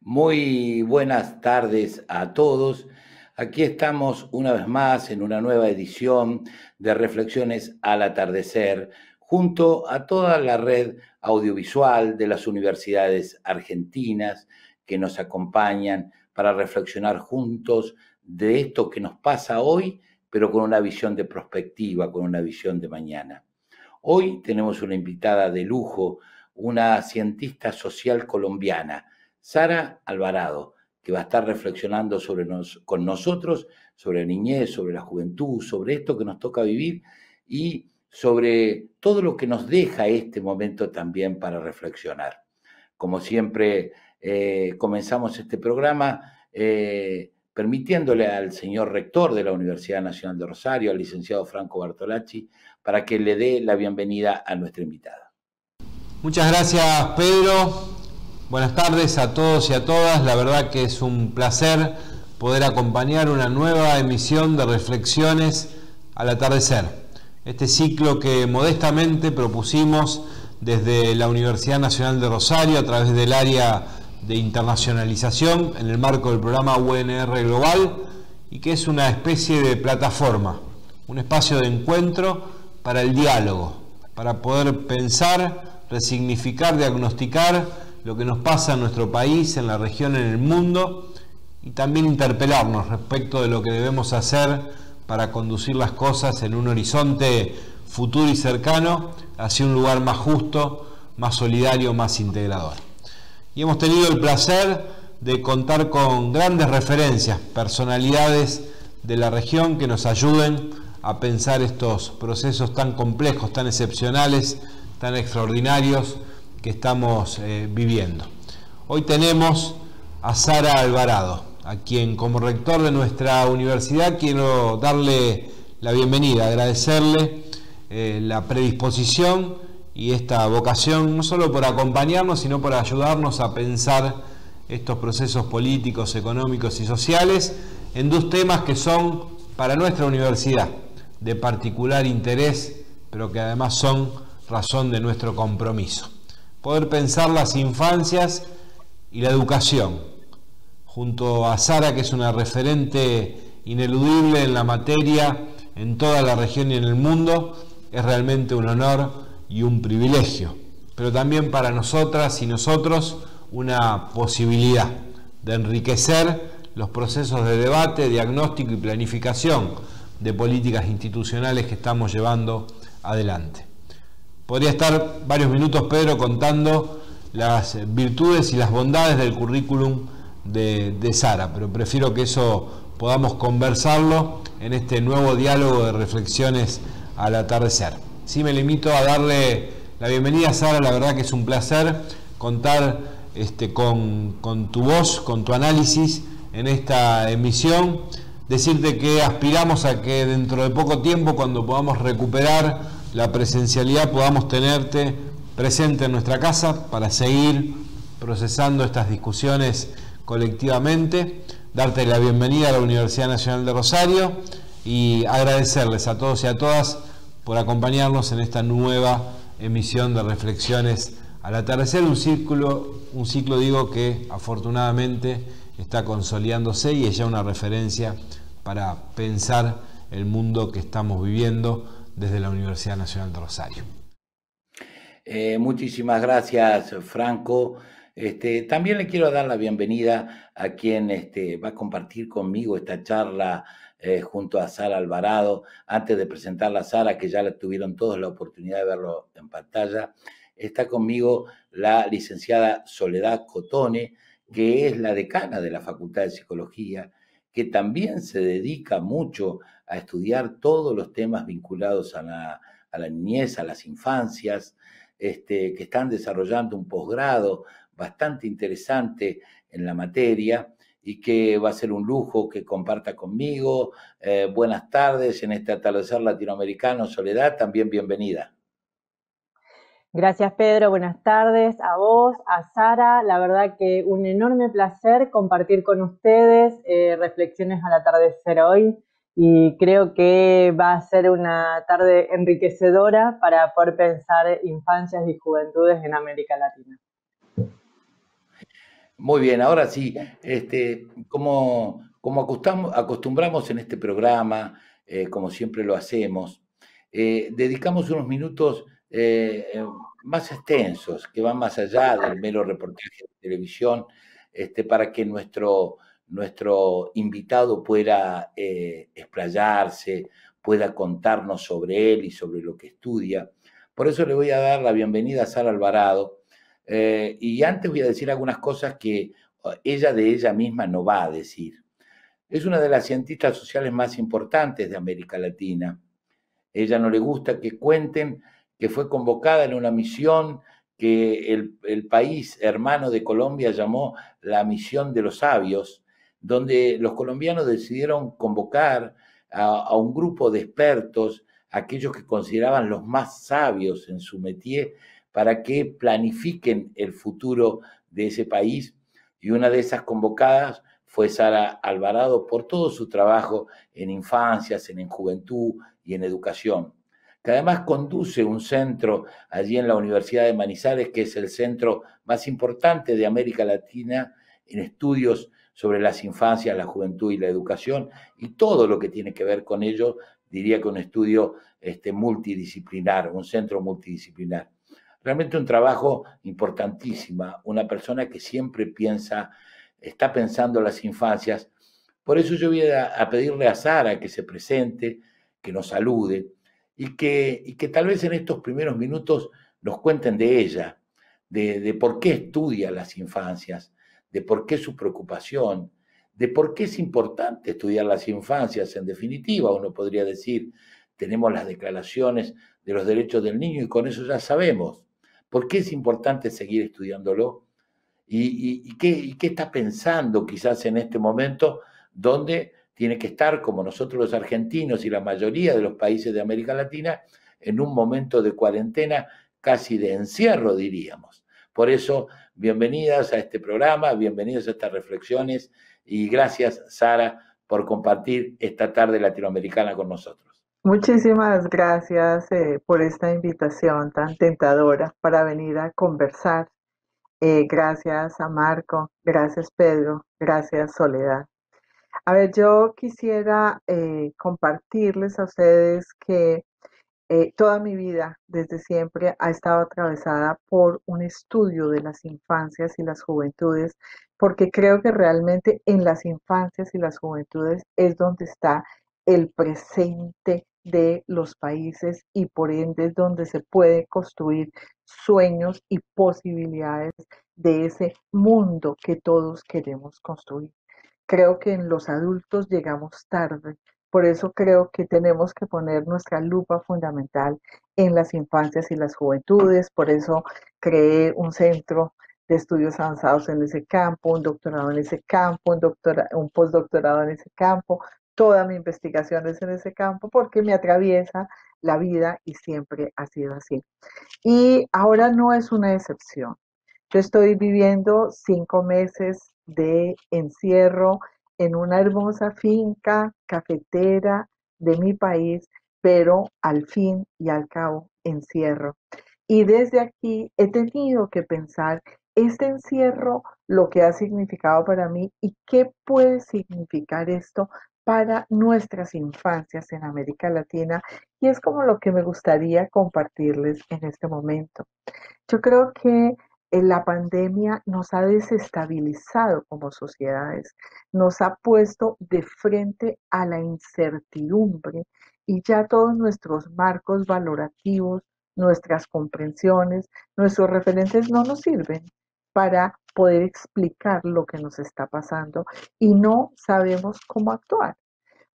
Muy buenas tardes a todos. Aquí estamos una vez más en una nueva edición de Reflexiones al Atardecer, junto a toda la red audiovisual de las universidades argentinas que nos acompañan para reflexionar juntos de esto que nos pasa hoy, pero con una visión de prospectiva, con una visión de mañana. Hoy tenemos una invitada de lujo, una cientista social colombiana, Sara Alvarado, que va a estar reflexionando con nosotros sobre la niñez, sobre la juventud, sobre esto que nos toca vivir y sobre todo lo que nos deja este momento también para reflexionar. Como siempre, comenzamos este programa permitiéndole al señor rector de la Universidad Nacional de Rosario, al licenciado Franco Bartolacci, para que le dé la bienvenida a nuestra invitada. Muchas gracias, Pedro. Buenas tardes a todos y a todas. La verdad que es un placer poder acompañar una nueva emisión de Reflexiones al Atardecer. Este ciclo que modestamente propusimos desde la Universidad Nacional de Rosario a través del área de internacionalización en el marco del programa UNR Global y que es una especie de plataforma, un espacio de encuentro para el diálogo, para poder pensar, resignificar, diagnosticar lo que nos pasa en nuestro país, en la región, en el mundo, y también interpelarnos respecto de lo que debemos hacer para conducir las cosas en un horizonte futuro y cercano hacia un lugar más justo, más solidario, más integrador. Y hemos tenido el placer de contar con grandes referencias, personalidades de la región que nos ayuden a pensar estos procesos tan complejos, tan excepcionales, tan extraordinarios que estamos viviendo. Hoy tenemos a Sara Alvarado, a quien como rector de nuestra universidad quiero darle la bienvenida, agradecerle la predisposición y esta vocación, no solo por acompañarnos, sino por ayudarnos a pensar estos procesos políticos, económicos y sociales en dos temas que son para nuestra universidad de particular interés, pero que además son razón de nuestro compromiso. Poder pensar las infancias y la educación, junto a Sara, que es una referente ineludible en la materia en toda la región y en el mundo, es realmente un honor y un privilegio, pero también para nosotras y nosotros una posibilidad de enriquecer los procesos de debate, diagnóstico y planificación de políticas institucionales que estamos llevando adelante. Podría estar varios minutos, Pedro, contando las virtudes y las bondades del currículum de Sara, pero prefiero que eso podamos conversarlo en este nuevo diálogo de reflexiones al atardecer. Sí, me limito a darle la bienvenida a Sara. La verdad que es un placer contar con tu voz, con tu análisis en esta emisión. Decirte que aspiramos a que dentro de poco tiempo, cuando podamos recuperar la presencialidad, podamos tenerte presente en nuestra casa para seguir procesando estas discusiones colectivamente, darte la bienvenida a la Universidad Nacional de Rosario y agradecerles a todos y a todas por acompañarnos en esta nueva emisión de Reflexiones al Atardecer, un ciclo digo que afortunadamente está consolidándose y es ya una referencia para pensar el mundo que estamos viviendo desde la Universidad Nacional de Rosario. Muchísimas gracias, Franco. También le quiero dar la bienvenida a quien va a compartir conmigo esta charla junto a Sara Alvarado. Antes de presentarla a Sara, que ya la tuvieron todos la oportunidad de verlo en pantalla, está conmigo la licenciada Soledad Cotone, que es la decana de la Facultad de Psicología, que también se dedica mucho a estudiar todos los temas vinculados a la niñez, a las infancias, que están desarrollando un posgrado bastante interesante en la materia y que va a ser un lujo que comparta conmigo. Buenas tardes en este atardecer latinoamericano. Soledad, también bienvenida. Gracias, Pedro. Buenas tardes a vos, a Sara. La verdad que un enorme placer compartir con ustedes reflexiones al atardecer hoy y creo que va a ser una tarde enriquecedora para poder pensar infancias y juventudes en América Latina. Muy bien, ahora sí, como acostumbramos en este programa, como siempre lo hacemos, dedicamos unos minutos más extensos, que van más allá del mero reportaje de televisión, para que nuestro invitado pueda explayarse, pueda contarnos sobre él y sobre lo que estudia. Por eso le voy a dar la bienvenida a Sara Alvarado. Y antes voy a decir algunas cosas que ella de ella misma no va a decir. Es una de las cientistas sociales más importantes de América Latina. Ella no le gusta que cuenten que fue convocada en una misión que el país hermano de Colombia llamó la misión de los sabios, donde los colombianos decidieron convocar a un grupo de expertos, aquellos que consideraban los más sabios en su métier, para que planifiquen el futuro de ese país. Y una de esas convocadas fue Sara Alvarado por todo su trabajo en infancias, en juventud y en educación, que además conduce un centro allí en la Universidad de Manizales, que es el centro más importante de América Latina en estudios sobre las infancias, la juventud y la educación, y todo lo que tiene que ver con ello, diría que un estudio multidisciplinar, un centro multidisciplinar. Realmente un trabajo importantísimo, una persona que siempre está pensando en las infancias. Por eso yo voy a pedirle a Sara que se presente, que nos salude y que tal vez en estos primeros minutos nos cuenten de ella, de por qué estudia las infancias, de por qué su preocupación, de por qué es importante estudiar las infancias. En definitiva, uno podría decir, tenemos las declaraciones de los derechos del niño y con eso ya sabemos. ¿Por qué es importante seguir estudiándolo? ¿Y qué está pensando quizás en este momento donde tiene que estar, como nosotros los argentinos y la mayoría de los países de América Latina, en un momento de cuarentena, casi de encierro, diríamos? Por eso, bienvenidas a este programa, bienvenidos a estas reflexiones y gracias, Sara, por compartir esta tarde latinoamericana con nosotros. Muchísimas gracias por esta invitación tan tentadora para venir a conversar. Gracias a Marco, gracias Pedro, gracias Soledad. A ver, yo quisiera compartirles a ustedes que toda mi vida, desde siempre, ha estado atravesada por un estudio de las infancias y las juventudes, porque creo que realmente en las infancias y las juventudes es donde está el presente de los países y por ende es donde se puede construir sueños y posibilidades de ese mundo que todos queremos construir. Creo que en los adultos llegamos tarde, por eso creo que tenemos que poner nuestra lupa fundamental en las infancias y las juventudes, por eso creé un centro de estudios avanzados en ese campo, un doctorado en ese campo, un postdoctorado en ese campo, toda mi investigación es en ese campo porque me atraviesa la vida y siempre ha sido así. Y ahora no es una excepción. Yo estoy viviendo 5 meses de encierro en una hermosa finca cafetera de mi país, pero al fin y al cabo encierro. Y desde aquí he tenido que pensar este encierro, lo que ha significado para mí y qué puede significar esto para nuestras infancias en América Latina. Y es como lo que me gustaría compartirles en este momento. Yo creo que la pandemia nos ha desestabilizado como sociedades, nos ha puesto de frente a la incertidumbre y ya todos nuestros marcos valorativos, nuestras comprensiones, nuestros referentes no nos sirven para poder explicar lo que nos está pasando y no sabemos cómo actuar.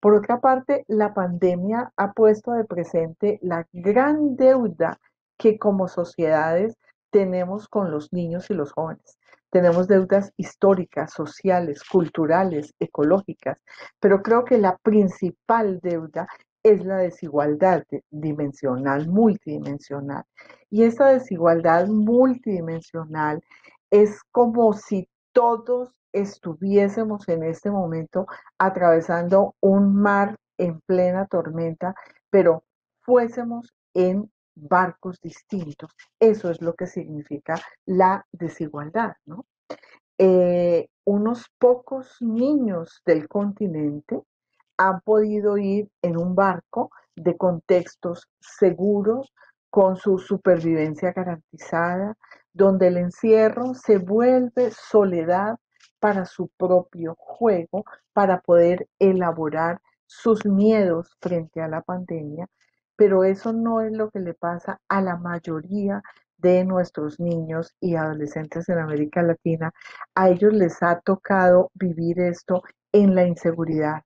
Por otra parte, la pandemia ha puesto de presente la gran deuda que como sociedades tenemos con los niños y los jóvenes. Tenemos deudas históricas, sociales, culturales, ecológicas, pero creo que la principal deuda es la desigualdad dimensional, multidimensional. Y esa desigualdad multidimensional es como si todos estuviésemos en este momento atravesando un mar en plena tormenta, pero fuésemos en barcos distintos. Eso es lo que significa la desigualdad, ¿no? unos pocos niños del continente han podido ir en un barco de contextos seguros, con su supervivencia garantizada, donde el encierro se vuelve soledad para su propio juego, para poder elaborar sus miedos frente a la pandemia, pero eso no es lo que le pasa a la mayoría de nuestros niños y adolescentes en América Latina. A ellos les ha tocado vivir esto en la inseguridad,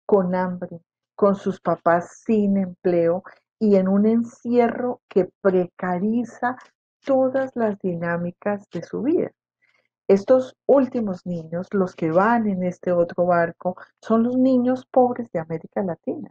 con hambre, con sus papás sin empleo y en un encierro que precariza todas las dinámicas de su vida. Estos últimos niños, los que van en este otro barco, son los niños pobres de América Latina,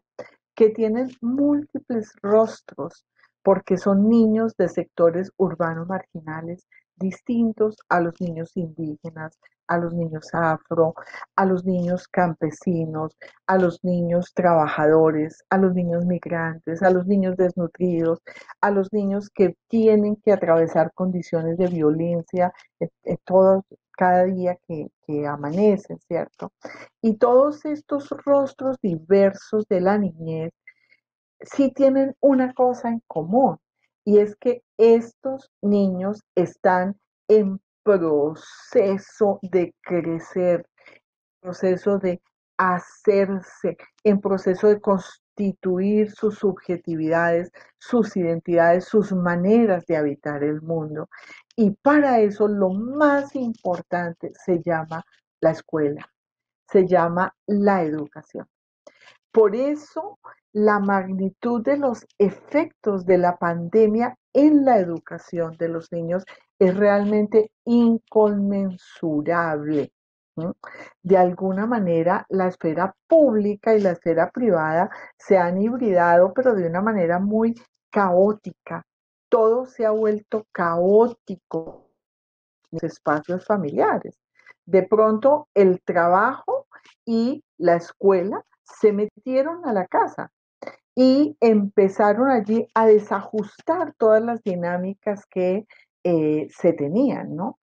que tienen múltiples rostros porque son niños de sectores urbanos marginales distintos a los niños indígenas, a los niños afro, a los niños campesinos, a los niños trabajadores, a los niños migrantes, a los niños desnutridos, a los niños que tienen que atravesar condiciones de violencia todos, cada día que amanece, ¿cierto? Y todos estos rostros diversos de la niñez sí tienen una cosa en común, y es que estos niños están en proceso de crecer, proceso de hacerse, en proceso de constituir sus subjetividades, sus identidades, sus maneras de habitar el mundo. Y para eso lo más importante se llama la escuela, se llama la educación. Por eso, la magnitud de los efectos de la pandemia en la educación de los niños es realmente inconmensurable. ¿Sí? De alguna manera, la esfera pública y la esfera privada se han hibridado, pero de una manera muy caótica. Todo se ha vuelto caótico en los espacios familiares. De pronto, el trabajo y la escuela se metieron a la casa y empezaron allí a desajustar todas las dinámicas que se tenían, ¿no?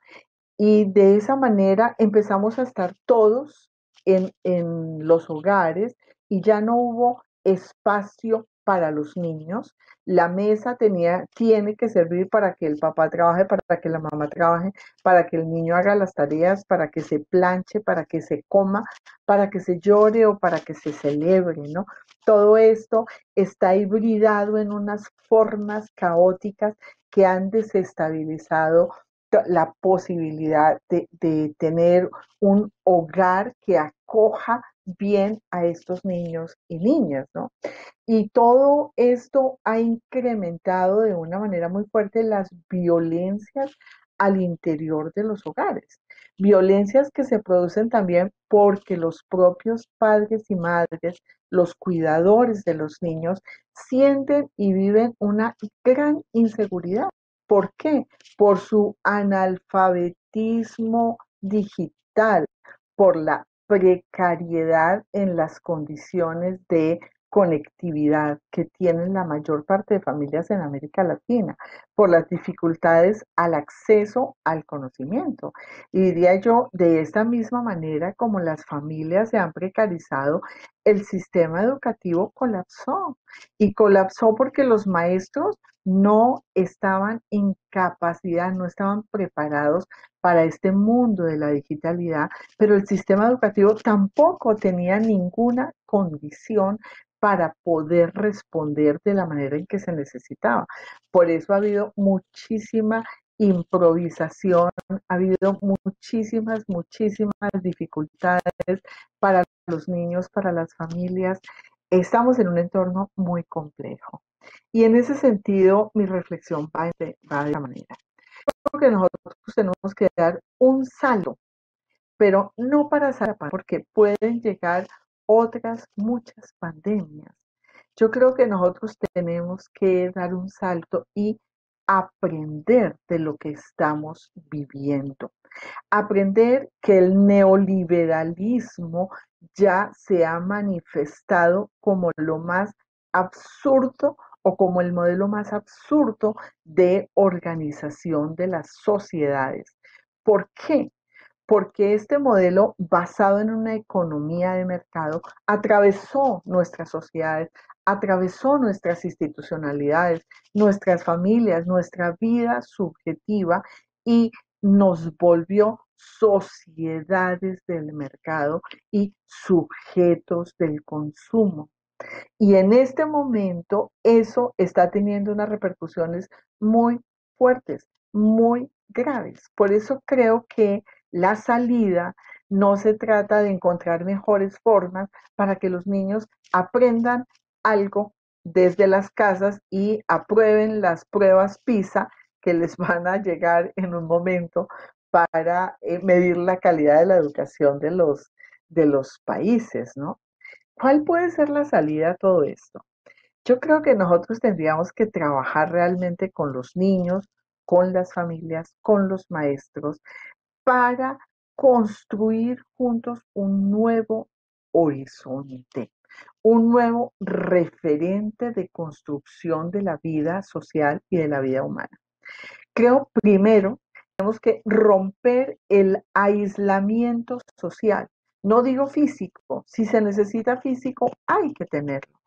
Y de esa manera empezamos a estar todos en los hogares y ya no hubo espacio para los niños. La mesa tiene que servir para que el papá trabaje, para que la mamá trabaje, para que el niño haga las tareas, para que se planche, para que se coma, para que se llore o para que se celebre, ¿no? Todo esto está hibridado en unas formas caóticas que han desestabilizado la posibilidad de tener un hogar que acoja bien a estos niños y niñas, ¿no? Y todo esto ha incrementado de una manera muy fuerte las violencias al interior de los hogares. Violencias que se producen también porque los propios padres y madres, los cuidadores de los niños, sienten y viven una gran inseguridad. ¿Por qué? Por su analfabetismo digital, por la precariedad en las condiciones de conectividad que tienen la mayor parte de familias en América Latina, por las dificultades al acceso al conocimiento. Y diría yo, de esta misma manera como las familias se han precarizado, el sistema educativo colapsó. Y colapsó porque los maestros no estaban en capacidad, no estaban preparados para este mundo de la digitalidad, pero el sistema educativo tampoco tenía ninguna condición para poder responder de la manera en que se necesitaba. Por eso ha habido muchísima improvisación, ha habido muchísimas dificultades para los niños, para las familias. Estamos en un entorno muy complejo. Y en ese sentido, mi reflexión va de la manera. Creo que nosotros tenemos que dar un salto, pero no para salvar, porque pueden llegar otras muchas pandemias. Yo creo que nosotros tenemos que dar un salto y aprender de lo que estamos viviendo. Aprender que el neoliberalismo ya se ha manifestado como lo más absurdo o como el modelo más absurdo de organización de las sociedades. ¿Por qué? porque este modelo basado en una economía de mercado atravesó nuestras sociedades, atravesó nuestras institucionalidades, nuestras familias, nuestra vida subjetiva y nos volvió sociedades del mercado y sujetos del consumo. Y en este momento eso está teniendo unas repercusiones muy fuertes, muy graves. Por eso creo que la salida no se trata de encontrar mejores formas para que los niños aprendan algo desde las casas y aprueben las pruebas PISA que les van a llegar en un momento para medir la calidad de la educación de los países, ¿no? ¿Cuál puede ser la salida a todo esto? Yo creo que nosotros tendríamos que trabajar realmente con los niños, con las familias, con los maestros, para construir juntos un nuevo horizonte, un nuevo referente de construcción de la vida social y de la vida humana. Creo primero tenemos que romper el aislamiento social. No digo físico, si se necesita físico hay que tenerlo,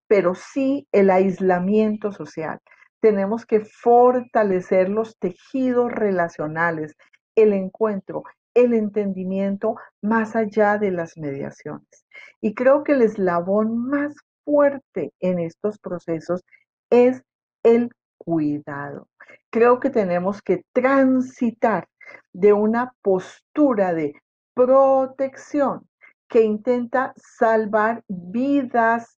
pero sí el aislamiento social. Tenemos que fortalecer los tejidos relacionales, el encuentro, el entendimiento más allá de las mediaciones. Y creo que el eslabón más fuerte en estos procesos es el cuidado. Creo que tenemos que transitar de una postura de protección que intenta salvar vidas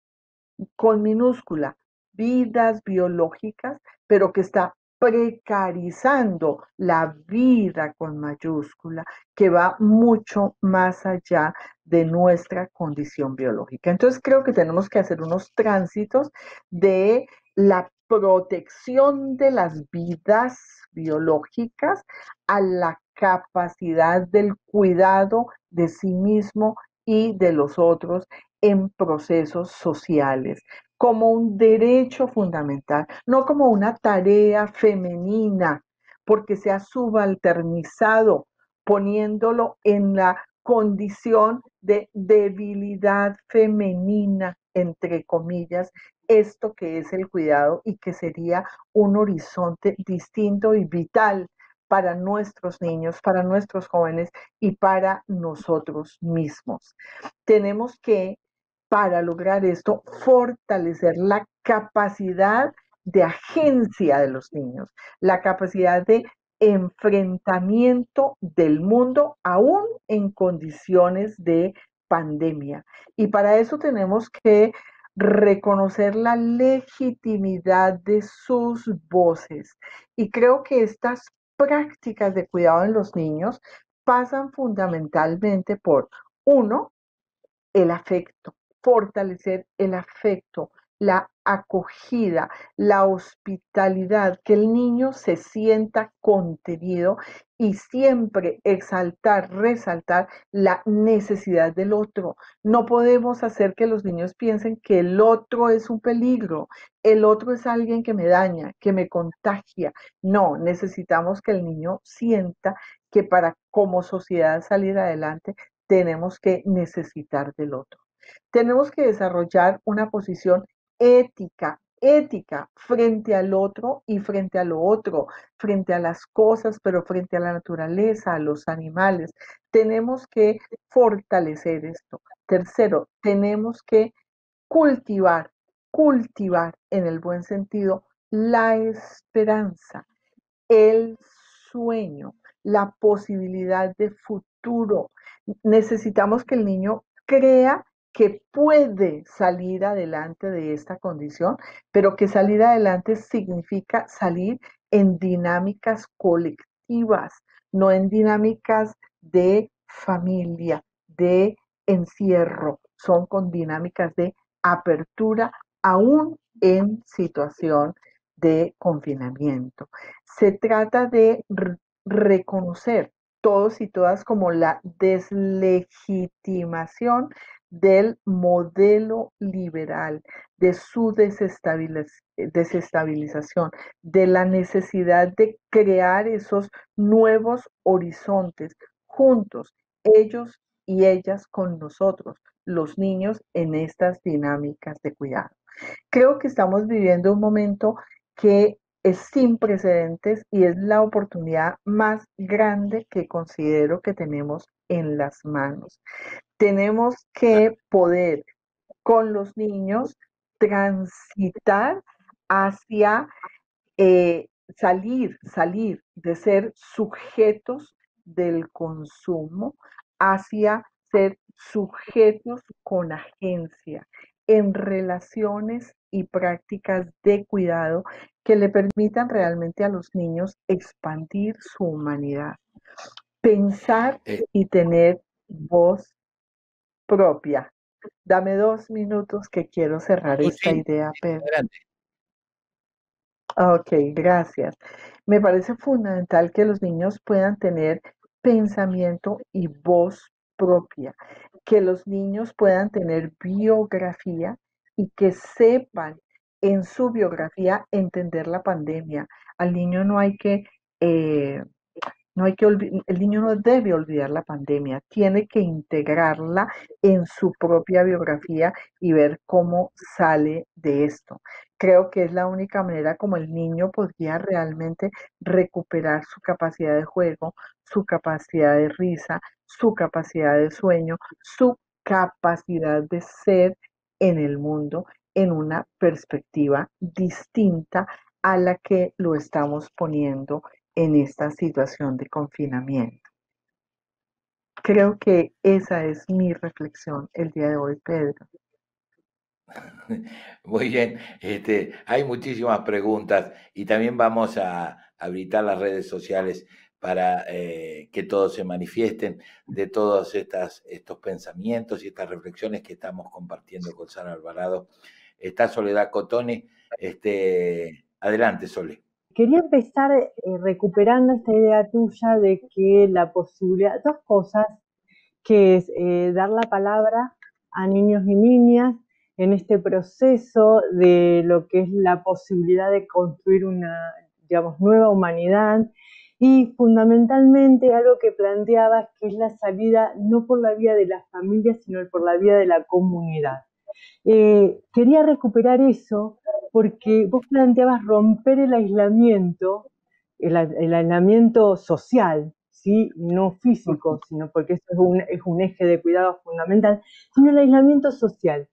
con minúscula, vidas biológicas, pero que está precarizando la vida con mayúscula, que va mucho más allá de nuestra condición biológica. Entonces creo que tenemos que hacer unos tránsitos de la protección de las vidas biológicas a la capacidad del cuidado de sí mismo y de los otros en procesos sociales, como un derecho fundamental, no como una tarea femenina, porque se ha subalternizado, poniéndolo en la condición de debilidad femenina, entre comillas, esto que es el cuidado y que sería un horizonte distinto y vital para nuestros niños, para nuestros jóvenes y para nosotros mismos. Tenemos que, para lograr esto, fortalecer la capacidad de agencia de los niños, la capacidad de enfrentamiento del mundo aún en condiciones de pandemia. Y para eso tenemos que reconocer la legitimidad de sus voces. Y creo que estas prácticas de cuidado en los niños pasan fundamentalmente por, uno, el afecto, fortalecer el afecto, la acogida, la hospitalidad, que el niño se sienta contenido y siempre exaltar, resaltar la necesidad del otro. No podemos hacer que los niños piensen que el otro es un peligro, el otro es alguien que me daña, que me contagia. No, necesitamos que el niño sienta que para como sociedad salir adelante tenemos que necesitar del otro. Tenemos que desarrollar una posición ética frente al otro y frente a lo otro, frente a las cosas, pero frente a la naturaleza, a los animales. Tenemos que fortalecer esto. Tercero, tenemos que cultivar en el buen sentido la esperanza, el sueño, la posibilidad de futuro. Necesitamos que el niño crea que puede salir adelante de esta condición, pero que salir adelante significa salir en dinámicas colectivas, no en dinámicas de familia, de encierro, son con dinámicas de apertura aún en situación de confinamiento. Se trata de reconocer todos y todas como la deslegitimación del modelo liberal, de su desestabilización, de la necesidad de crear esos nuevos horizontes juntos, ellos y ellas con nosotros, los niños en estas dinámicas de cuidado. Creo que estamos viviendo un momento que es sin precedentes y es la oportunidad más grande que considero que tenemos en las manos. Tenemos que poder con los niños transitar hacia salir de ser sujetos del consumo hacia ser sujetos con agencia en relaciones y prácticas de cuidado que le permitan realmente a los niños expandir su humanidad, pensar y tener voz propia. Dame 2 minutos que quiero cerrar esta idea, Pedro. Adelante. Ok, gracias. Me parece fundamental que los niños puedan tener pensamiento y voz propia, que los niños puedan tener biografía y que sepan en su biografía entender la pandemia. Al niño no hay que el niño no debe olvidar la pandemia, tiene que integrarla en su propia biografía y ver cómo sale de esto. Creo que es la única manera como el niño podría realmente recuperar su capacidad de juego, su capacidad de risa, su capacidad de sueño, su capacidad de ser en el mundo en una perspectiva distinta a la que lo estamos poniendo en esta situación de confinamiento. Creo que esa es mi reflexión el día de hoy, Pedro. Muy bien, hay muchísimas preguntas y también vamos a habilitar las redes sociales para que todos se manifiesten de todos estos pensamientos y estas reflexiones que estamos compartiendo con Sara Alvarado. Está Soledad Cotone. Adelante, Sole. Quería empezar recuperando esta idea tuya de que la posibilidad, dos cosas, que es dar la palabra a niños y niñas en este proceso de lo que es la posibilidad de construir una, digamos, nueva humanidad, y fundamentalmente algo que planteabas, que es la salida no por la vía de las familias, sino por la vía de la comunidad. Quería recuperar eso porque vos planteabas romper el aislamiento, el aislamiento social, ¿sí? No físico, sino porque eso es un eje de cuidado fundamental, sino el aislamiento social.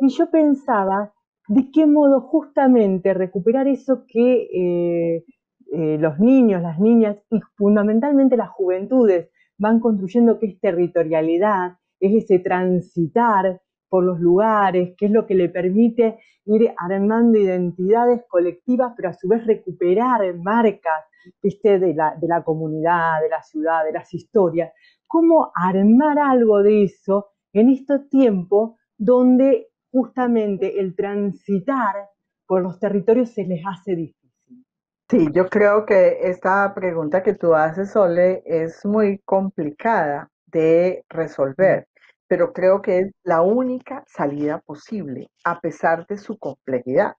Y yo pensaba de qué modo justamente recuperar eso que los niños, las niñas y fundamentalmente las juventudes van construyendo, que es territorialidad, es ese transitar por los lugares, que es lo que le permite ir armando identidades colectivas, pero a su vez recuperar marcas, ¿viste? De la comunidad, de la ciudad, de las historias. ¿Cómo armar algo de eso en estos tiempos donde justamente el transitar por los territorios se les hace difícil? Sí, yo creo que esta pregunta que tú haces, Sole, es muy complicada de resolver, pero creo que es la única salida posible, a pesar de su complejidad.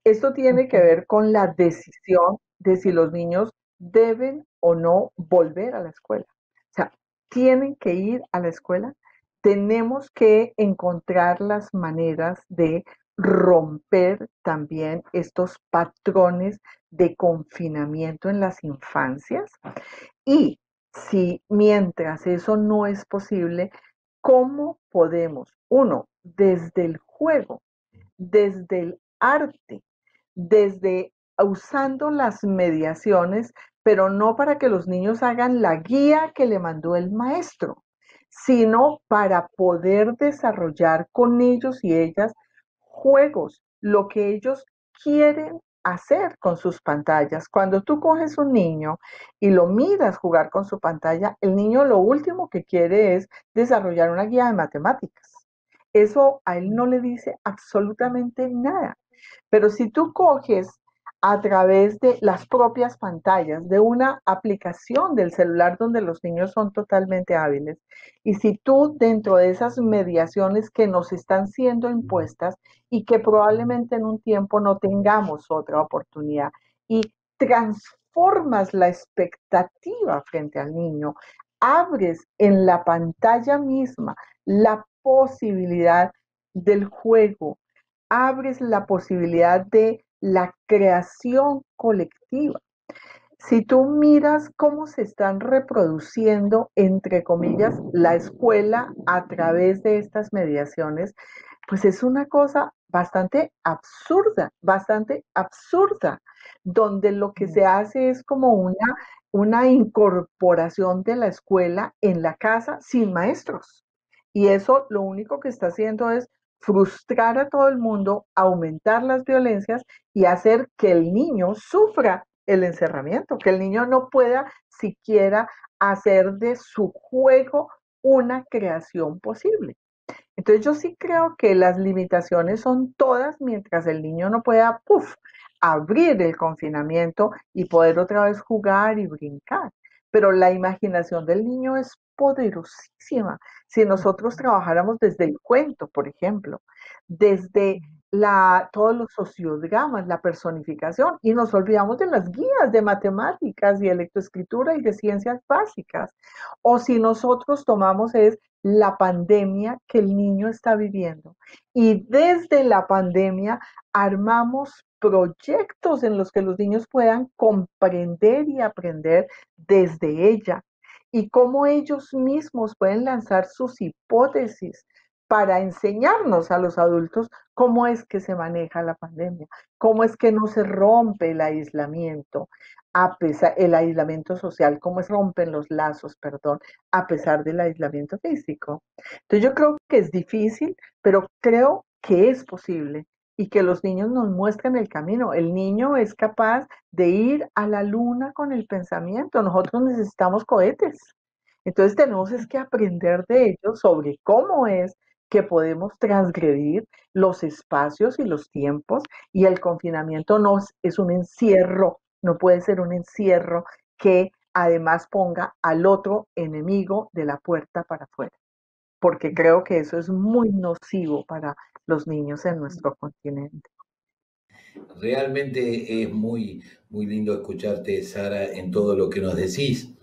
Esto tiene que ver con la decisión de si los niños deben o no volver a la escuela. O sea, tienen que ir a la escuela. Tenemos que encontrar las maneras de romper también estos patrones de confinamiento en las infancias. Y si mientras eso no es posible, ¿cómo podemos, uno, desde el juego, desde el arte, desde usando las mediaciones, pero no para que los niños hagan la guía que le mandó el maestro, sino para poder desarrollar con ellos y ellas juegos, lo que ellos quieren hacer con sus pantallas? Cuando tú coges un niño y lo miras jugar con su pantalla, el niño lo último que quiere es desarrollar una guía de matemáticas. Eso a él no le dice absolutamente nada. Pero si tú coges a través de las propias pantallas, de una aplicación del celular donde los niños son totalmente hábiles, y si tú dentro de esas mediaciones que nos están siendo impuestas y que probablemente en un tiempo no tengamos otra oportunidad, y transformas la expectativa frente al niño abres en la pantalla misma la posibilidad del juego, abres la posibilidad de la creación colectiva. Si tú miras cómo se están reproduciendo, entre comillas, la escuela a través de estas mediaciones, pues es una cosa bastante absurda, donde lo que se hace es como una incorporación de la escuela en la casa sin maestros. Y eso lo único que está haciendo es frustrar a todo el mundo, aumentar las violencias y hacer que el niño sufra el encerramiento, que el niño no pueda siquiera hacer de su juego una creación posible. Entonces yo sí creo que las limitaciones son todas mientras el niño no pueda, abrir el confinamiento y poder otra vez jugar y brincar. Pero la imaginación del niño es poderosísima. Si nosotros trabajáramos desde el cuento, por ejemplo, desde todos los sociodramas, la personificación, y nos olvidamos de las guías de matemáticas y de lectoescritura y de ciencias básicas. O si nosotros tomamos es la pandemia que el niño está viviendo y desde la pandemia armamos proyectos en los que los niños puedan comprender y aprender desde ella y cómo ellos mismos pueden lanzar sus hipótesis para enseñarnos a los adultos cómo es que se maneja la pandemia, cómo es que no se rompe el aislamiento, el aislamiento social, cómo se rompen los lazos, perdón, a pesar del aislamiento físico. Entonces yo creo que es difícil, pero creo que es posible y que los niños nos muestran el camino. El niño es capaz de ir a la luna con el pensamiento. Nosotros necesitamos cohetes. Entonces tenemos es que aprender de ellos sobre cómo es que podemos transgredir los espacios y los tiempos y el confinamiento no es un encierro, no puede ser un encierro que además ponga al otro enemigo de la puerta para afuera, porque creo que eso es muy nocivo para los niños en nuestro continente. Realmente es muy, muy lindo escucharte, Sara, en todo lo que nos decís.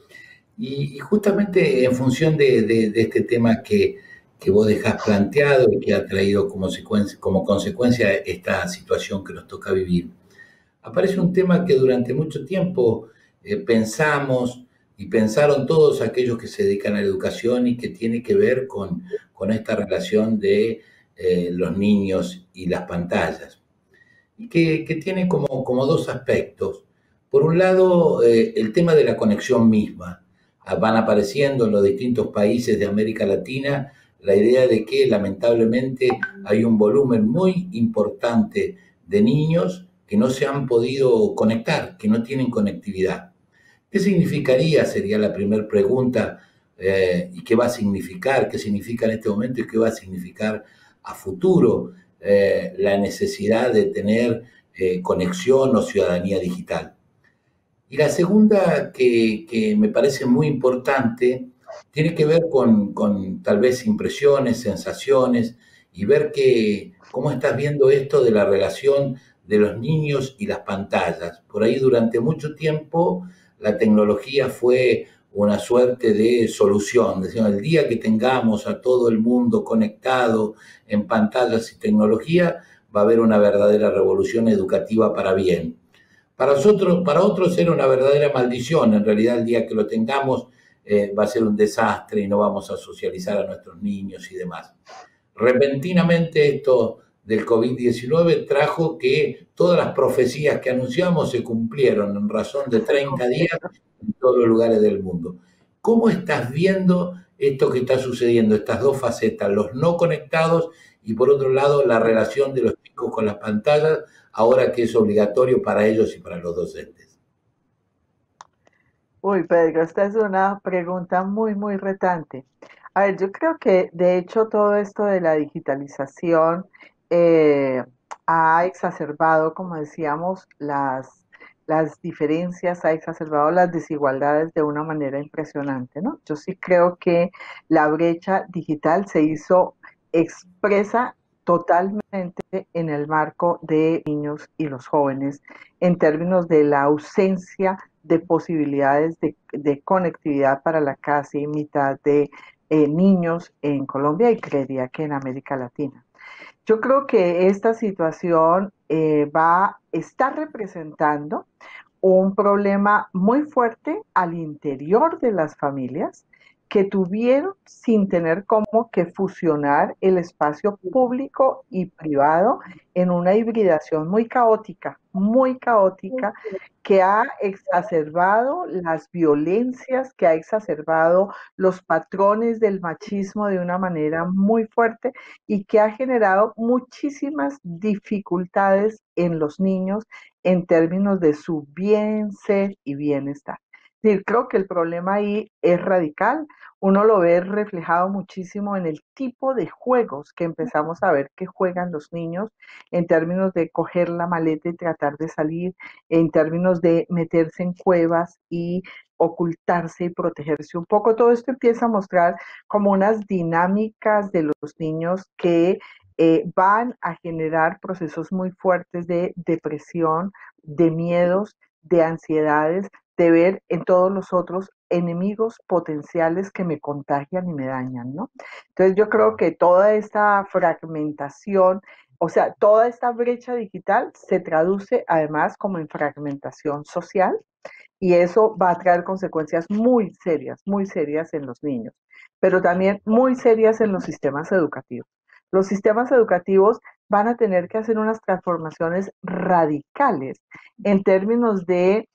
Y justamente en función de este tema que vos dejás planteado y que ha traído como consecuencia esta situación que nos toca vivir, aparece un tema que durante mucho tiempo pensamos y pensaron todos aquellos que se dedican a la educación y que tiene que ver con esta relación de los niños y las pantallas. Y que tiene como dos aspectos. Por un lado, el tema de la conexión misma. Van apareciendo en los distintos países de América Latina la idea de que lamentablemente hay un volumen muy importante de niños que no se han podido conectar, que no tienen conectividad. ¿Qué significaría? Sería la primera pregunta. ¿Y qué va a significar? ¿Qué significa en este momento y qué va a significar a futuro la necesidad de tener conexión o ciudadanía digital? Y la segunda que me parece muy importante tiene que ver con tal vez impresiones, sensaciones y ver cómo estás viendo esto de la relación de los niños y las pantallas. Por ahí durante mucho tiempo la tecnología fue una suerte de solución. Decíamos, el día que tengamos a todo el mundo conectado en pantallas y tecnología, va a haber una verdadera revolución educativa para bien. Para otros era una verdadera maldición. En realidad, el día que lo tengamos va a ser un desastre y no vamos a socializar a nuestros niños y demás. Repentinamente esto del COVID-19 trajo que todas las profecías que anunciamos se cumplieron en razón de 30 días en todos los lugares del mundo. ¿Cómo estás viendo esto que está sucediendo, estas dos facetas, los no conectados y por otro lado la relación de los chicos con las pantallas, ahora que es obligatorio para ellos y para los docentes? Uy, Pedro, esta es una pregunta muy retante. A ver, yo creo que de hecho todo esto de la digitalización eh, ha exacerbado, como decíamos, las diferencias, ha exacerbado las desigualdades de una manera impresionante, ¿no? Yo sí creo que la brecha digital se hizo expresa totalmente en el marco de niños y los jóvenes, en términos de la ausencia de posibilidades de conectividad para la casi mitad de niños en Colombia y creería que en América Latina. Yo creo que esta situación está representando un problema muy fuerte al interior de las familias que tuvieron sin tener cómo que fusionar el espacio público y privado en una hibridación muy caótica, que ha exacerbado las violencias, que ha exacerbado los patrones del machismo de una manera muy fuerte y que ha generado muchísimas dificultades en los niños en términos de su bien ser y bienestar. Sí, creo que el problema ahí es radical. Uno lo ve reflejado muchísimo en el tipo de juegos que empezamos a ver que juegan los niños, en términos de coger la maleta y tratar de salir, en términos de meterse en cuevas y ocultarse y protegerse un poco. Todo esto empieza a mostrar como unas dinámicas de los niños que van a generar procesos muy fuertes de depresión, de miedos, de ansiedades, de ver en todos los otros enemigos potenciales que me contagian y me dañan, ¿no? Entonces yo creo que toda esta fragmentación, o sea, toda esta brecha digital se traduce además como en fragmentación social y eso va a traer consecuencias muy serias en los niños, pero también muy serias en los sistemas educativos. Los sistemas educativos van a tener que hacer unas transformaciones radicales en términos de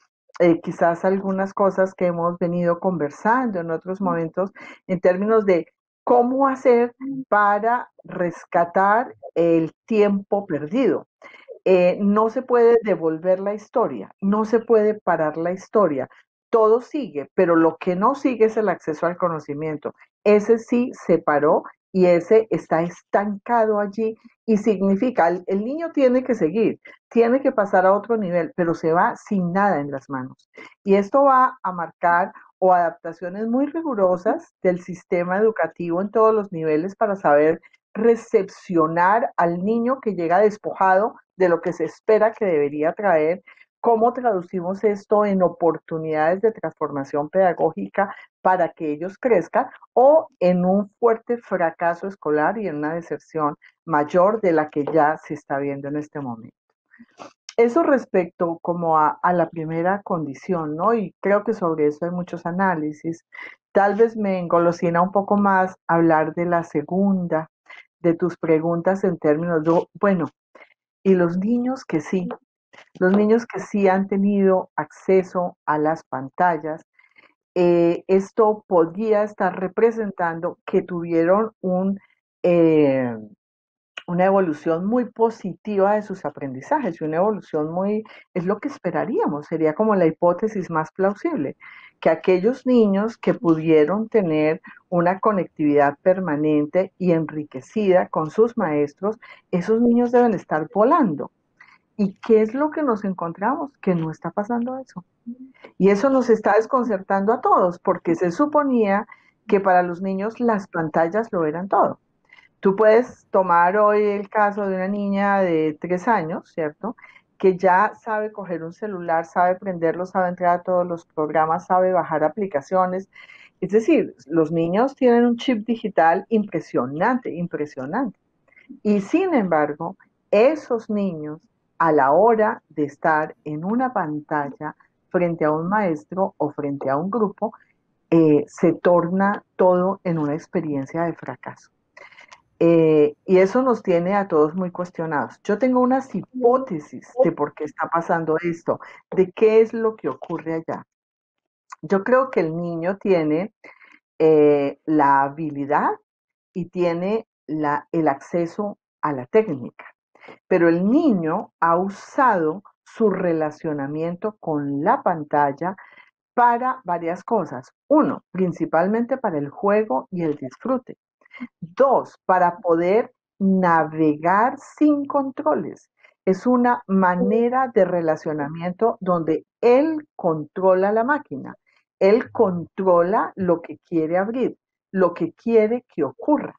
quizás algunas cosas que hemos venido conversando en otros momentos, en términos de cómo hacer para rescatar el tiempo perdido. No se puede devolver la historia, no se puede parar la historia, todo sigue, pero lo que no sigue es el acceso al conocimiento. Ese sí se paró y ese está estancado allí y significa, el niño tiene que seguir, tiene que pasar a otro nivel, pero se va sin nada en las manos. Y esto va a marcar o adaptaciones muy rigurosas del sistema educativo en todos los niveles para saber recepcionar al niño que llega despojado de lo que se espera que debería traer, cómo traducimos esto en oportunidades de transformación pedagógica para que ellos crezcan o en un fuerte fracaso escolar y en una deserción mayor de la que ya se está viendo en este momento. Eso respecto como a la primera condición, ¿no? Y creo que sobre eso hay muchos análisis. Tal vez me engolosina un poco más hablar de la segunda, de tus preguntas en términos de, bueno, y los niños que sí han tenido acceso a las pantallas, esto podría estar representando que tuvieron una evolución muy positiva de sus aprendizajes y una evolución es lo que esperaríamos, sería como la hipótesis más plausible, que aquellos niños que pudieron tener una conectividad permanente y enriquecida con sus maestros, esos niños deben estar volando. ¿Y qué es lo que nos encontramos? Que no está pasando eso. Y eso nos está desconcertando a todos, porque se suponía que para los niños las pantallas lo eran todo. Tú puedes tomar hoy el caso de una niña de 3 años, ¿cierto? Que ya sabe coger un celular, sabe prenderlo, sabe entrar a todos los programas, sabe bajar aplicaciones. Es decir, los niños tienen un chip digital impresionante, impresionante. Y sin embargo, esos niños, a la hora de estar en una pantalla frente a un maestro o frente a un grupo, se torna todo en una experiencia de fracaso. Y eso nos tiene a todos muy cuestionados. Yo tengo unas hipótesis de por qué está pasando esto, de qué es lo que ocurre allá. Yo creo que el niño tiene la habilidad y tiene el acceso a la técnica, pero el niño ha usado su relacionamiento con la pantalla para varias cosas. Uno, principalmente para el juego y el disfrute. Dos, para poder navegar sin controles. Es una manera de relacionamiento donde él controla la máquina, él controla lo que quiere abrir, lo que quiere que ocurra.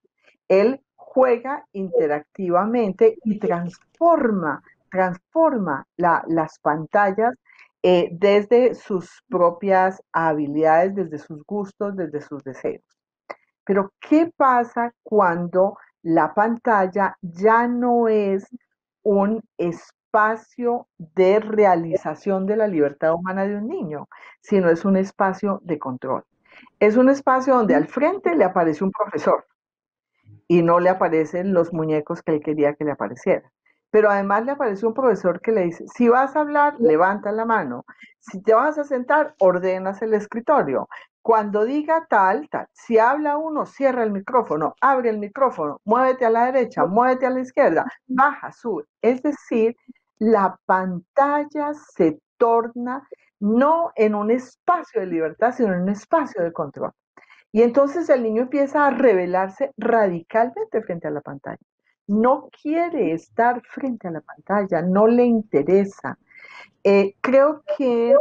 Él juega interactivamente y transforma las pantallas desde sus propias habilidades, desde sus gustos, desde sus deseos. Pero ¿qué pasa cuando la pantalla ya no es un espacio de realización de la libertad humana de un niño, sino es un espacio de control? Es un espacio donde al frente le aparece un profesor y no le aparecen los muñecos que él quería que le aparecieran. Pero además le aparece un profesor que le dice, si vas a hablar, levanta la mano. Si te vas a sentar, ordenas el escritorio. Cuando diga tal, tal. Si habla uno, cierra el micrófono, abre el micrófono, muévete a la derecha, muévete a la izquierda, baja, sube. Es decir, la pantalla se torna no en un espacio de libertad, sino en un espacio de control. Y entonces el niño empieza a rebelarse radicalmente frente a la pantalla. No quiere estar frente a la pantalla, no le interesa. Creo que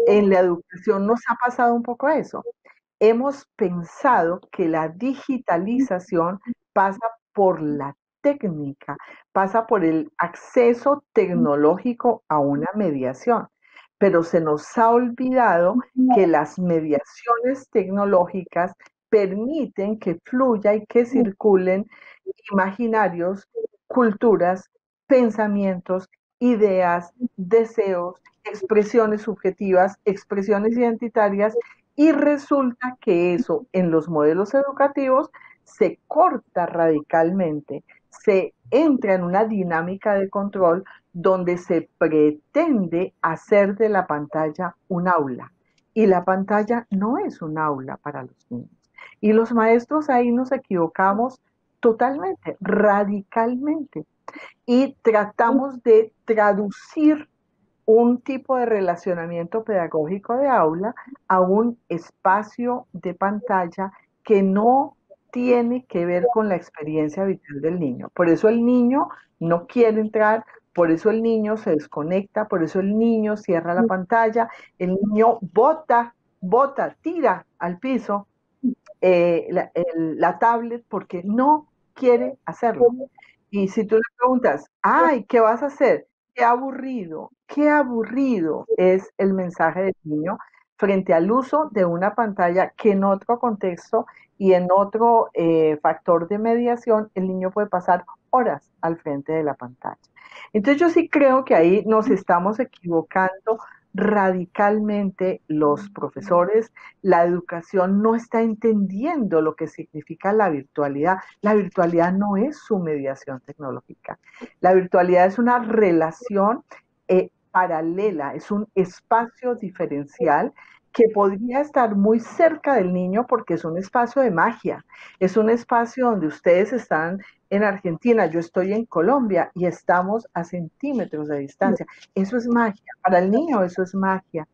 en la educación nos ha pasado un poco eso. Hemos pensado que la digitalización pasa por la técnica, pasa por el acceso tecnológico a una mediación, pero se nos ha olvidado que las mediaciones tecnológicas permiten que fluya y que circulen imaginarios, culturas, pensamientos, ideas, deseos, expresiones subjetivas, expresiones identitarias, y resulta que eso en los modelos educativos se corta radicalmente, se entra en una dinámica de control donde se pretende hacer de la pantalla un aula. Y la pantalla no es un aula para los niños. Y los maestros ahí nos equivocamos totalmente, radicalmente. Y tratamos de traducir un tipo de relacionamiento pedagógico de aula a un espacio de pantalla que no tiene que ver con la experiencia vital del niño. Por eso el niño no quiere entrar, por eso el niño se desconecta, por eso el niño cierra la pantalla, el niño bota, tira al piso la tablet porque no quiere hacerlo. Y si tú le preguntas, ay, ¿qué vas a hacer? Qué aburrido es el mensaje del niño frente al uso de una pantalla que en otro contexto y en otro factor de mediación el niño puede pasar horas al frente de la pantalla. Entonces yo sí creo que ahí nos estamos equivocando radicalmente los profesores. La educación no está entendiendo lo que significa la virtualidad. La virtualidad no es su mediación tecnológica. La virtualidad es una relación paralela, es un espacio diferencial que podría estar muy cerca del niño porque es un espacio de magia, es un espacio donde ustedes están en Argentina, yo estoy en Colombia y estamos a centímetros de distancia. Eso es magia, para el niño eso es magia.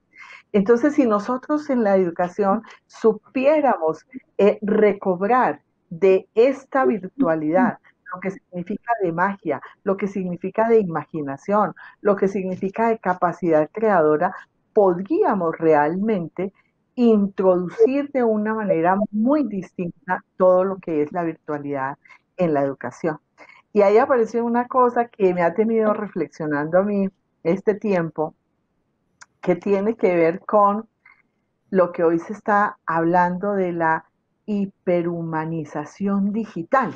Entonces, si nosotros en la educación supiéramos recobrar de esta virtualidad lo que significa de magia, lo que significa de imaginación, lo que significa de capacidad creadora, podríamos realmente introducir de una manera muy distinta todo lo que es la virtualidad en la educación. Y ahí apareció una cosa que me ha tenido reflexionando a mí este tiempo, que tiene que ver con lo que hoy se está hablando de la hiperhumanización digital.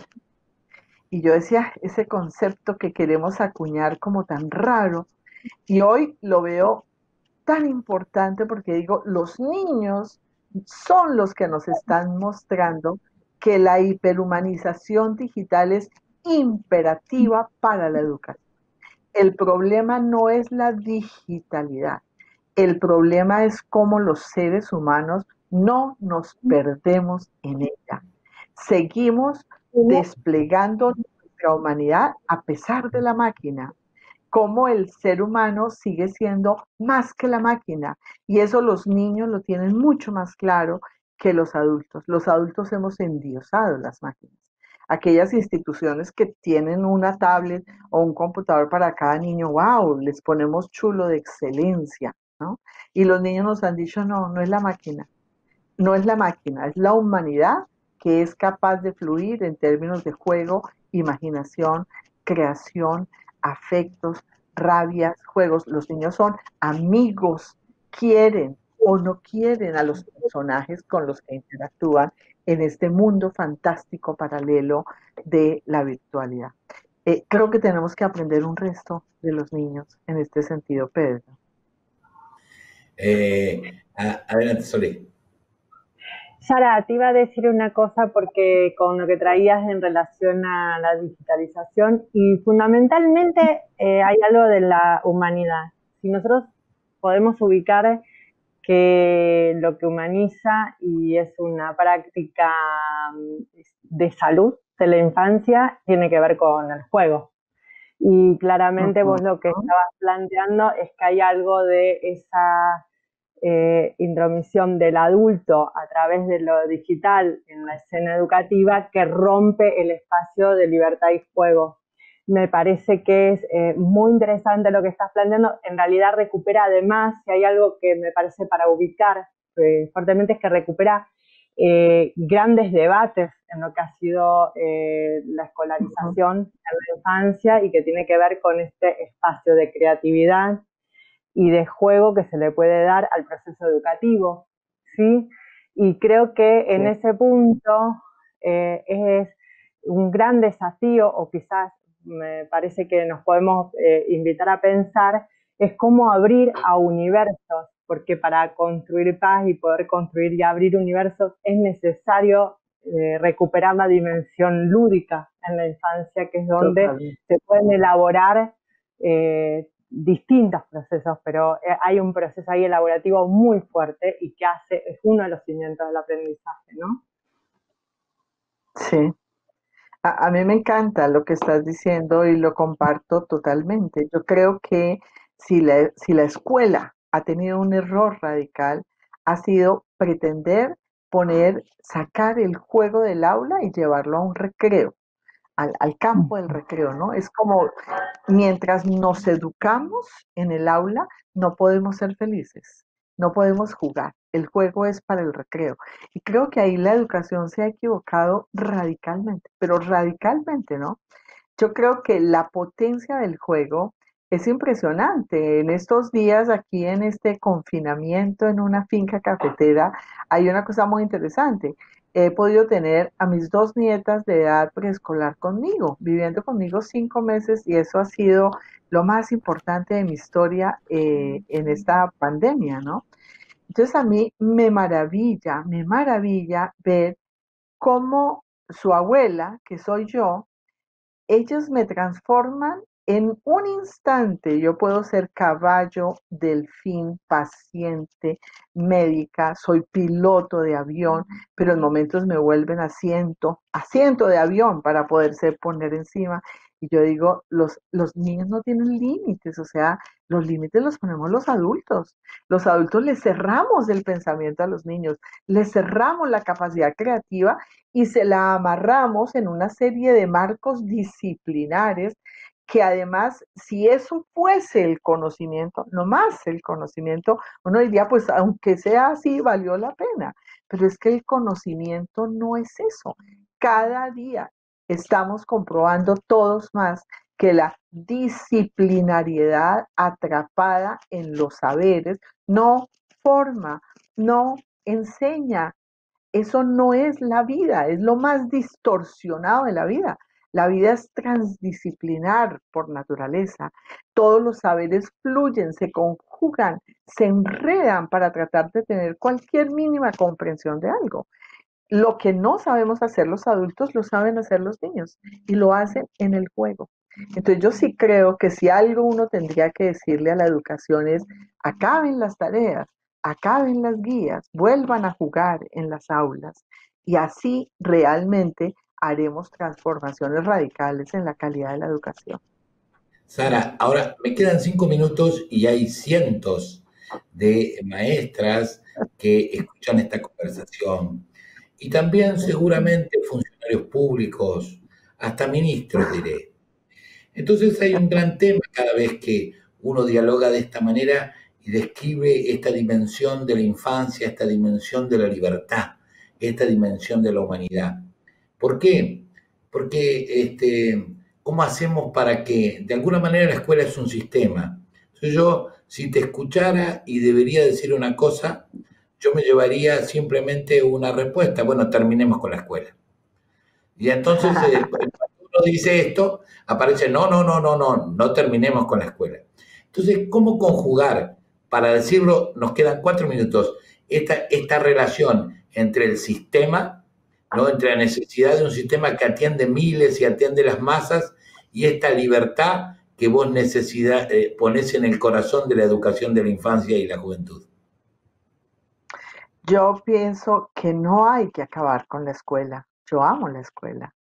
Y yo decía, ese concepto que queremos acuñar como tan raro, y hoy lo veo tan importante porque digo, los niños son los que nos están mostrando que la hiperhumanización digital es imperativa para la educación. El problema no es la digitalidad, el problema es cómo los seres humanos no nos perdemos en ella. Seguimos desplegando nuestra humanidad a pesar de la máquina. Cómo el ser humano sigue siendo más que la máquina. Y eso los niños lo tienen mucho más claro que los adultos. Los adultos hemos endiosado las máquinas. Aquellas instituciones que tienen una tablet o un computador para cada niño, wow, les ponemos chulo de excelencia, ¿no? Y los niños nos han dicho, no, no es la máquina. No es la máquina, es la humanidad que es capaz de fluir en términos de juego imaginación, creación, afectos, rabias, juegos. Los niños son amigos, quieren o no quieren a los personajes con los que interactúan en este mundo fantástico paralelo de la virtualidad. Creo que tenemos que aprender un resto de los niños en este sentido, Pedro. Adelante, Solé. Sara, te iba a decir una cosa porque con lo que traías en relación a la digitalización y fundamentalmente hay algo de la humanidad. Si nosotros podemos ubicar que lo que humaniza y es una práctica de salud de la infancia tiene que ver con el juego. Y claramente vos lo que estabas planteando es que hay algo de esa intromisión del adulto a través de lo digital en la escena educativa que rompe el espacio de libertad y juego. Me parece que es muy interesante lo que estás planteando. En realidad recupera además, si hay algo que me parece para ubicar fuertemente, es que recupera grandes debates en lo que ha sido la escolarización en la infancia y que tiene que ver con este espacio de creatividad y de juego que se le puede dar al proceso educativo, ¿sí? Y creo que en ese punto es un gran desafío, o quizás me parece que nos podemos invitar a pensar, es cómo abrir a universos, porque para construir paz y poder construir y abrir universos es necesario recuperar la dimensión lúdica en la infancia, que es donde se pueden elaborar distintos procesos, pero hay un proceso ahí elaborativo muy fuerte y que es uno de los cimientos del aprendizaje, ¿no? Sí. A mí me encanta lo que estás diciendo y lo comparto totalmente. Yo creo que si la escuela ha tenido un error radical, ha sido pretender sacar el juego del aula y llevarlo a un recreo, al campo del recreo, ¿no? Es como, mientras nos educamos en el aula, no podemos ser felices, no podemos jugar. El juego es para el recreo. Y creo que ahí la educación se ha equivocado radicalmente, pero radicalmente, ¿no? Yo creo que la potencia del juego es impresionante. En estos días, aquí en este confinamiento en una finca cafetera, hay una cosa muy interesante. He podido tener a mis 2 nietas de edad preescolar conmigo, viviendo conmigo 5 meses, y eso ha sido lo más importante de mi historia en esta pandemia, ¿no? Entonces a mí me maravilla ver cómo su abuela, que soy yo, ellos me transforman en un instante. Yo puedo ser caballo, delfín, paciente, médica, soy piloto de avión, pero en momentos me vuelven asiento de avión para poderse poner encima. Y yo digo, los niños no tienen límites, o sea, los límites los ponemos los adultos. Los adultos les cerramos el pensamiento a los niños, les cerramos la capacidad creativa y se la amarramos en una serie de marcos disciplinares que además, si eso fuese el conocimiento, no más el conocimiento, uno diría, pues aunque sea así, valió la pena. Pero es que el conocimiento no es eso. Cada día estamos comprobando todos más que la disciplinariedad atrapada en los saberes no forma, no enseña. Eso no es la vida, es lo más distorsionado de la vida. La vida es transdisciplinar por naturaleza. Todos los saberes fluyen, se conjugan, se enredan para tratar de tener cualquier mínima comprensión de algo. Lo que no sabemos hacer los adultos, lo saben hacer los niños y lo hacen en el juego. Entonces yo sí creo que si algo uno tendría que decirle a la educación es, acaben las tareas, acaben las guías, vuelvan a jugar en las aulas y así realmente haremos transformaciones radicales en la calidad de la educación. Sara, ahora me quedan 5 minutos y hay cientos de maestras que escuchan esta conversación y también seguramente funcionarios públicos, hasta ministros diré. Entonces hay un gran tema cada vez que uno dialoga de esta manera y describe esta dimensión de la infancia, esta dimensión de la libertad, esta dimensión de la humanidad. ¿Por qué? porque ¿cómo hacemos para que, de alguna manera la escuela es un sistema? Entonces yo, si te escuchara y debería decir una cosa, yo me llevaría simplemente una respuesta, bueno, terminemos con la escuela. Y entonces, cuando uno dice esto, aparece, no, no, no, no, no, no terminemos con la escuela. Entonces, ¿cómo conjugar? Para decirlo, nos quedan 4 minutos, esta relación entre el sistema, ¿no? Entre la necesidad de un sistema que atiende miles y atiende las masas, y esta libertad que vos ponés en el corazón de la educación de la infancia y la juventud. Yo pienso que no hay que acabar con la escuela. Yo amo la escuela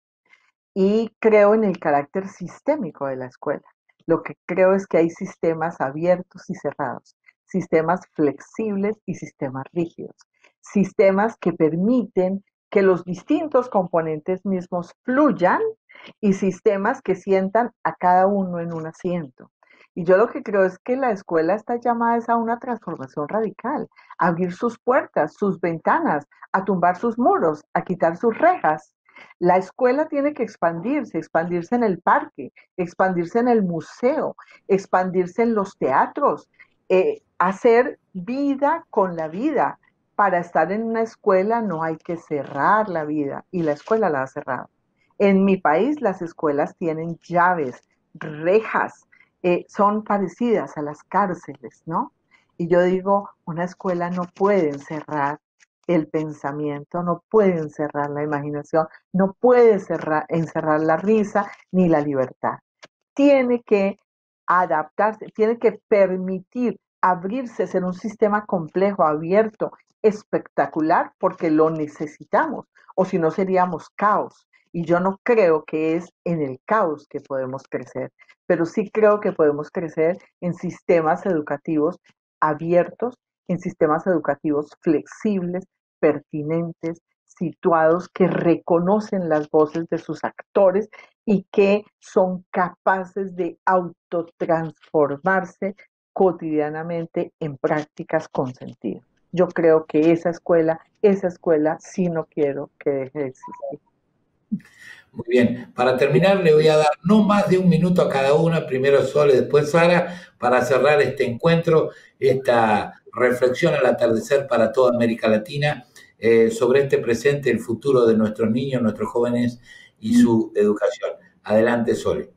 y creo en el carácter sistémico de la escuela. Lo que creo es que hay sistemas abiertos y cerrados, sistemas flexibles y sistemas rígidos, sistemas que permiten que los distintos componentes mismos fluyan y sistemas que sientan a cada uno en un asiento. Y yo lo que creo es que la escuela está llamada a una transformación radical, a abrir sus puertas, sus ventanas, a tumbar sus muros, a quitar sus rejas. La escuela tiene que expandirse, expandirse en el parque, expandirse en el museo, expandirse en los teatros, hacer vida con la vida. Para estar en una escuela no hay que cerrar la vida y la escuela la ha cerrado. En mi país las escuelas tienen llaves, rejas, son parecidas a las cárceles, ¿no? Y yo digo, una escuela no puede encerrar el pensamiento, no puede encerrar la imaginación, no puede encerrar la risa ni la libertad. Tiene que adaptarse, tiene que permitir abrirse, ser un sistema complejo, abierto, espectacular, porque lo necesitamos, o si no seríamos caos. Y yo no creo que es en el caos que podemos crecer, pero sí creo que podemos crecer en sistemas educativos abiertos, en sistemas educativos flexibles, pertinentes, situados, que reconocen las voces de sus actores y que son capaces de autotransformarse cotidianamente en prácticas con sentido. Yo creo que esa escuela sí no quiero que deje de existir. Muy bien, para terminar le voy a dar no más de un minuto a cada una, primero Sole, después Sara, para cerrar este encuentro, esta reflexión al atardecer para toda América Latina sobre este presente, el futuro de nuestros niños, nuestros jóvenes y su educación. Adelante, Sole.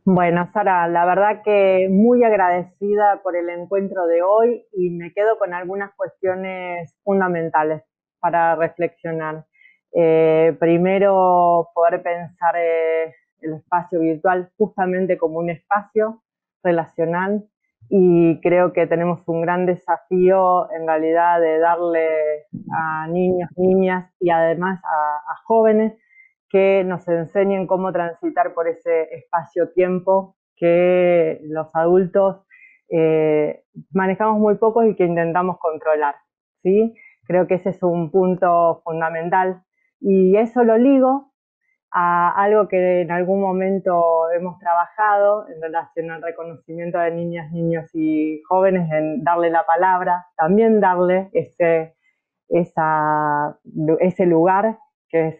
Bueno, Sara, la verdad que muy agradecida por el encuentro de hoy y me quedo con algunas cuestiones fundamentales para reflexionar. Primero, poder pensar el espacio virtual justamente como un espacio relacional, y creo que tenemos un gran desafío en realidad de darle a niños, niñas y además a jóvenes que nos enseñen cómo transitar por ese espacio-tiempo que los adultos manejamos muy poco y que intentamos controlar, ¿sí? Creo que ese es un punto fundamental, y eso lo ligo a algo que en algún momento hemos trabajado en relación al reconocimiento de niñas, niños y jóvenes, en darle la palabra, también darle ese lugar que es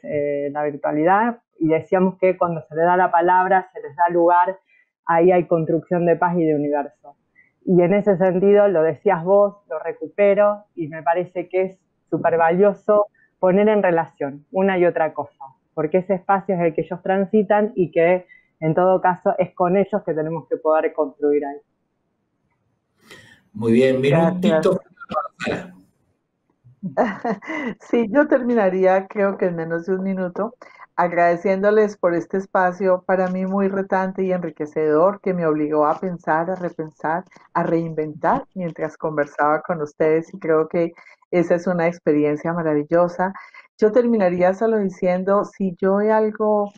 la virtualidad, y decíamos que cuando se le da la palabra, se les da lugar, ahí hay construcción de paz y de universo. Y en ese sentido, lo decías vos, lo recupero, y me parece que es súper valioso poner en relación una y otra cosa, porque ese espacio es el que ellos transitan y que en todo caso es con ellos que tenemos que poder construir ahí. Muy bien, minutito. Sí, yo terminaría, creo que en menos de un minuto, agradeciéndoles por este espacio para mí muy retante y enriquecedor, que me obligó a pensar, a repensar, a reinventar mientras conversaba con ustedes, y creo que esa es una experiencia maravillosa. Yo terminaría solo diciendo, si de algo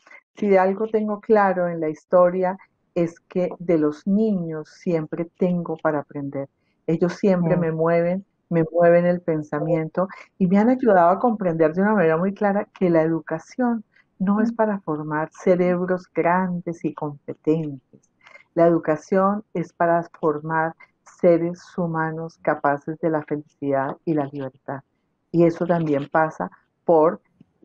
tengo claro en la historia, es que de los niños siempre tengo para aprender. Ellos siempre me mueven el pensamiento y me han ayudado a comprender de una manera muy clara que la educación no es para formar cerebros grandes y competentes. La educación es para formar seres humanos capaces de la felicidad y la libertad. Y eso también pasa por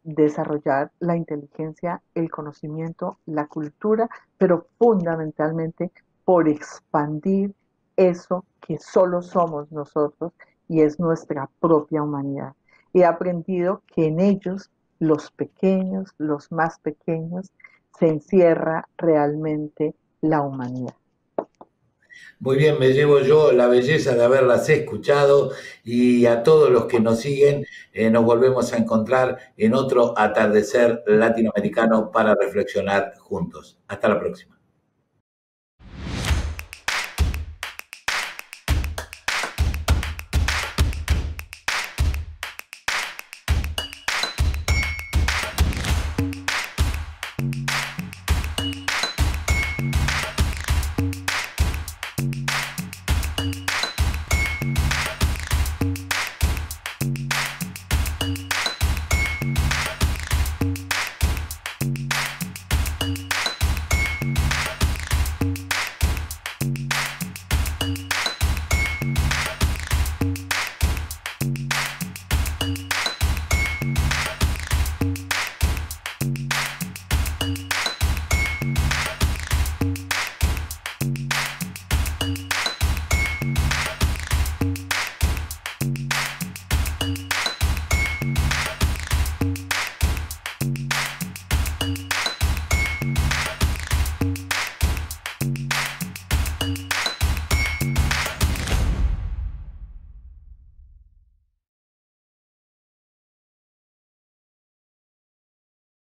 desarrollar la inteligencia, el conocimiento, la cultura, pero fundamentalmente por expandir eso que solo somos nosotros y es nuestra propia humanidad. He aprendido que en ellos, los pequeños, los más pequeños, se encierra realmente la humanidad. Muy bien, me llevo yo la belleza de haberlas escuchado y a todos los que nos siguen, nos volvemos a encontrar en otro atardecer latinoamericano para reflexionar juntos. Hasta la próxima.